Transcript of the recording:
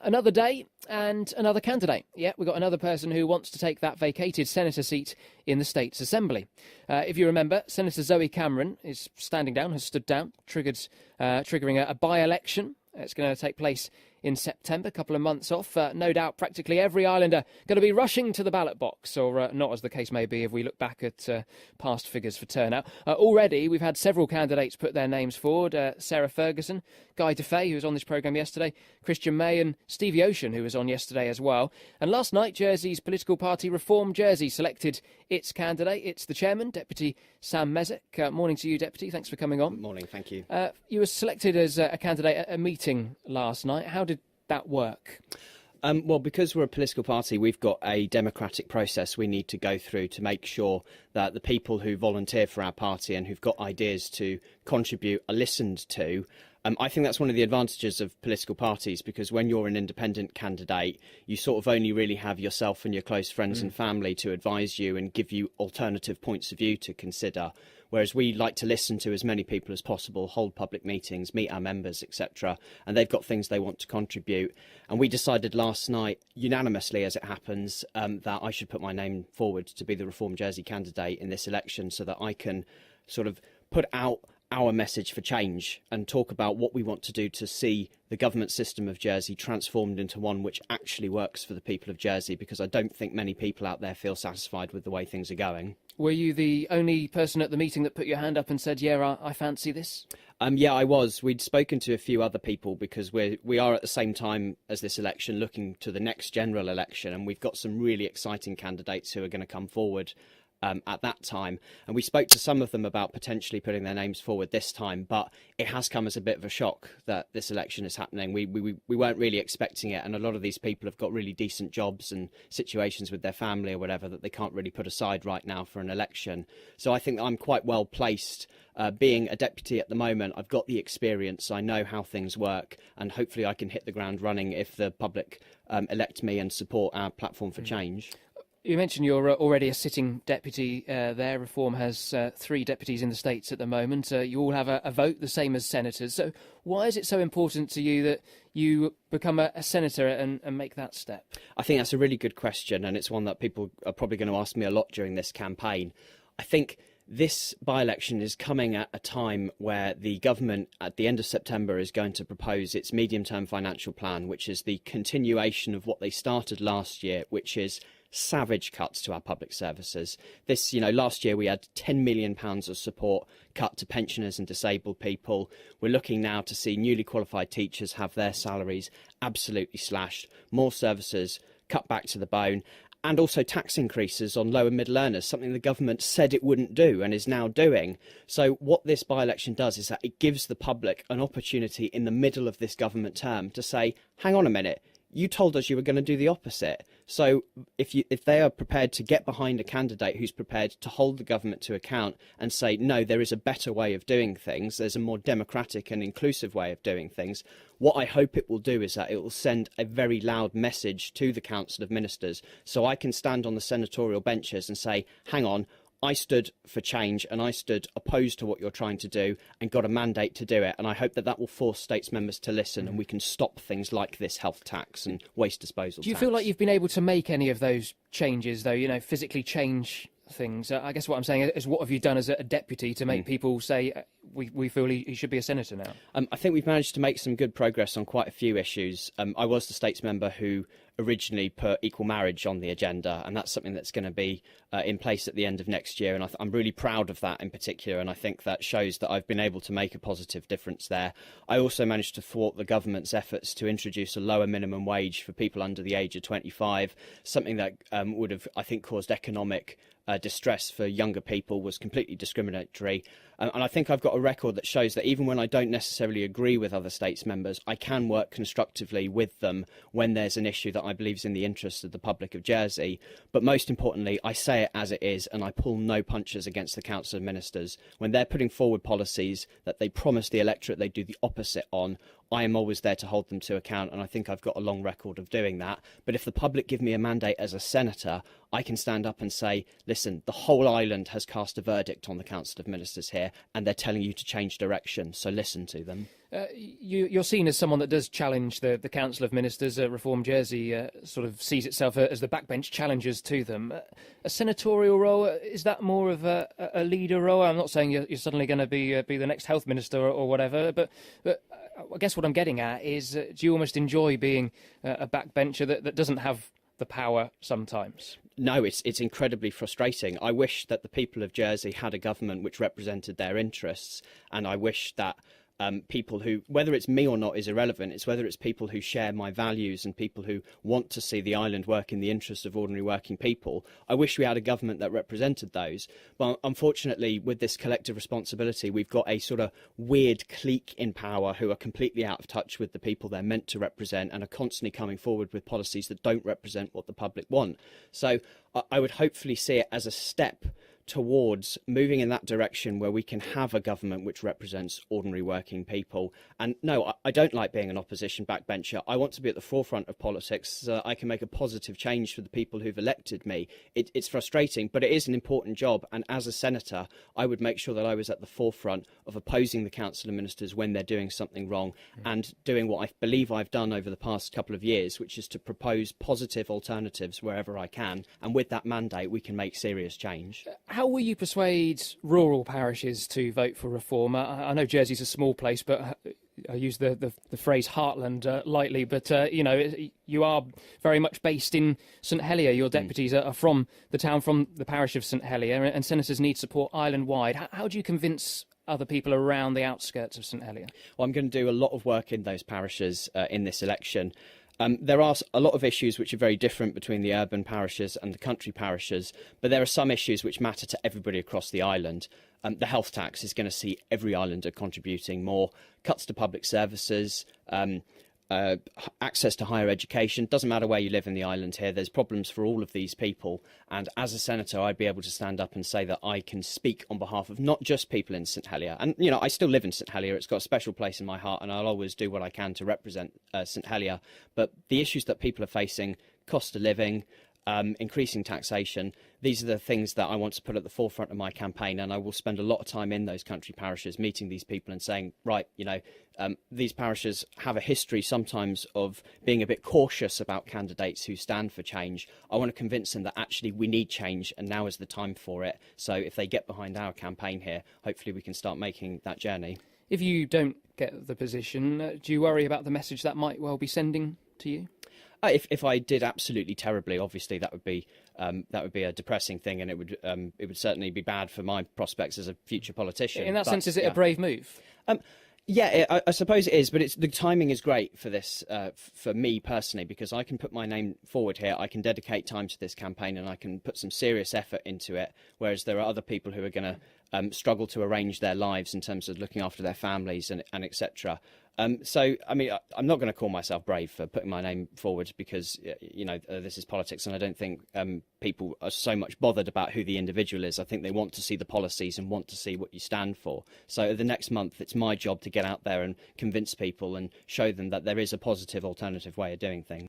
Another day and another candidate. Yeah, we've got another person who wants to take that vacated senator seat in the States Assembly. If you remember, Senator Zoe Cameron is standing down, has stood down, triggering a by-election. It's going to take place in September, a couple of months off. No doubt practically every Islander going to be rushing to the ballot box, or not, as the case may be if we look back at past figures for turnout. Already we've had several candidates put their names forward. Sarah Ferguson, Guy DeFay, who was on this programme yesterday, Christian May and Stevie Ocean, who was on yesterday as well. And last night, Jersey's political party Reform Jersey selected its candidate. It's the chairman, Deputy Sam Mézec. Morning to you, Deputy. Thanks for coming on. Morning, thank you. You were selected as a candidate at a meeting last night. How did that work? Well, because we're a political party, we've got a democratic process we need to go through to make sure that the people who volunteer for our party and who've got ideas to contribute are listened to. I think that's one of the advantages of political parties, because when you're an independent candidate, you sort of only really have yourself and your close friends and family to advise you and give you alternative points of view to consider. Whereas we like to listen to as many people as possible, hold public meetings, meet our members, etc. And they've got things they want to contribute. And we decided last night, unanimously as it happens, that I should put my name forward to be the Reform Jersey candidate in this election, so that I can sort of put out our message for change and talk about what we want to do to see the government system of Jersey transformed into one which actually works for the people of Jersey, because I don't think many people out there feel satisfied with the way things are going. Were you the only person at the meeting that put your hand up and said, yeah, I fancy this? Yeah, I was. We'd spoken to a few other people, because we are at the same time as this election looking to the next general election, and we've got some really exciting candidates who are going to come forward at that time. And we spoke to some of them about potentially putting their names forward this time, but it has come as a bit of a shock that this election is happening. We weren't really expecting it, and a lot of these people have got really decent jobs and situations with their family or whatever that they can't really put aside right now for an election. So I think I'm quite well placed. Being a deputy at the moment, I've got the experience, I know how things work, and hopefully I can hit the ground running if the public elect me and support our platform for change. You mentioned you're already a sitting deputy there. Reform has 3 deputies in the States at the moment. You all have a vote, the same as senators. So why is it so important to you that you become a senator and make that step? I think that's a really good question, and it's one that people are probably going to ask me a lot during this campaign. I think this by-election is coming at a time where the government at the end of September is going to propose its medium-term financial plan, which is the continuation of what they started last year, which is savage cuts to our public services. Last year we had £10 million of support cut to pensioners and disabled people. We're looking now to see newly qualified teachers have their salaries absolutely slashed, more services cut back to the bone, and also tax increases on low and middle earners, something the government said it wouldn't do and is now doing. So what this by-election does is that it gives the public an opportunity in the middle of this government term to say, hang on a minute, you told us you were going to do the opposite. So if they are prepared to get behind a candidate who's prepared to hold the government to account and say, no, there is a better way of doing things, there's a more democratic and inclusive way of doing things, what I hope it will do is that it will send a very loud message to the Council of Ministers, so I can stand on the senatorial benches and say, hang on, I stood for change and I stood opposed to what you're trying to do and got a mandate to do it. And I hope that will force states members to listen and we can stop things like this health tax and waste disposal tax. Do you feel like you've been able to make any of those changes, though, physically change things? I guess what I'm saying is, what have you done as a deputy to make people say, we feel he should be a senator now? I think we've managed to make some good progress on quite a few issues. I was the states member who originally put equal marriage on the agenda, and that's something that's going to be in place at the end of next year, and I'm really proud of that in particular, and I think that shows that I've been able to make a positive difference there. I also managed to thwart the government's efforts to introduce a lower minimum wage for people under the age of 25, something that would have, I think, caused economic distress for younger people, was completely discriminatory. And I think I've got a record that shows that even when I don't necessarily agree with other states members, I can work constructively with them when there's an issue that I believe is in the interest of the public of Jersey. But most importantly, I say it as it is, and I pull no punches against the Council of Ministers. When they're putting forward policies that they promise the electorate they do the opposite on, I am always there to hold them to account, and I think I've got a long record of doing that. But if the public give me a mandate as a senator, I can stand up and say, listen, the whole island has cast a verdict on the Council of Ministers here, and they're telling you to change direction, so listen to them. You're seen as someone that does challenge the Council of Ministers. Reform Jersey sort of sees itself as the backbench challengers to them. A senatorial role, is that more of a leader role? I'm not saying you're suddenly going to be the next health minister or whatever, but I guess what I'm getting at is, do you almost enjoy being a backbencher that doesn't have the power sometimes? No, it's incredibly frustrating. I wish that the people of Jersey had a government which represented their interests, and I wish that people who, whether it's me or not is irrelevant, it's whether it's people who share my values and people who want to see the island work in the interests of ordinary working people. I wish we had a government that represented those. But unfortunately, with this collective responsibility, we've got a sort of weird clique in power who are completely out of touch with the people they're meant to represent and are constantly coming forward with policies that don't represent what the public want. So I would hopefully see it as a step towards moving in that direction where we can have a government which represents ordinary working people. And no, I don't like being an opposition backbencher. I want to be at the forefront of politics so that I can make a positive change for the people who've elected me. It's frustrating, but it is an important job. And as a senator, I would make sure that I was at the forefront of opposing the Council of Ministers when they're doing something wrong and doing what I believe I've done over the past couple of years, which is to propose positive alternatives wherever I can. And with that mandate, we can make serious change. How will you persuade rural parishes to vote for reform? I know Jersey's a small place, but I use the phrase heartland lightly, but you are very much based in St Helier. Your deputies are from the town, from the parish of St Helier, and senators need support island-wide. How do you convince other people around the outskirts of St Helier? Well, I'm going to do a lot of work in those parishes in this election. There are a lot of issues which are very different between the urban parishes and the country parishes, but there are some issues which matter to everybody across the island. The health tax is going to see every islander contributing more. Cuts to public services, access to higher education. Doesn't matter where you live in the island here, there's problems for all of these people. And as a senator, I'd be able to stand up and say that I can speak on behalf of not just people in St Helier. And, I still live in St Helier. It's got a special place in my heart, and I'll always do what I can to represent St Helier. But the issues that people are facing, cost of living, increasing taxation, these are the things that I want to put at the forefront of my campaign, and I will spend a lot of time in those country parishes meeting these people and saying, right, these parishes have a history sometimes of being a bit cautious about candidates who stand for change. I want to convince them that actually we need change and now is the time for it. So if they get behind our campaign here, hopefully we can start making that journey. If you don't get the position, do you worry about the message that might well be sending to you? If I did absolutely terribly, obviously that would be a depressing thing, and it would certainly be bad for my prospects as a future politician. In that sense, is it a brave move? Yeah, I suppose it is, but the timing is great for this, for me personally, because I can put my name forward here, I can dedicate time to this campaign, and I can put some serious effort into it, whereas there are other people who are going to struggle to arrange their lives in terms of looking after their families and etc. So, I mean, I'm not going to call myself brave for putting my name forward because, this is politics, and I don't think people are so much bothered about who the individual is. I think they want to see the policies and want to see what you stand for. So the next month, it's my job to get out there and convince people and show them that there is a positive alternative way of doing things.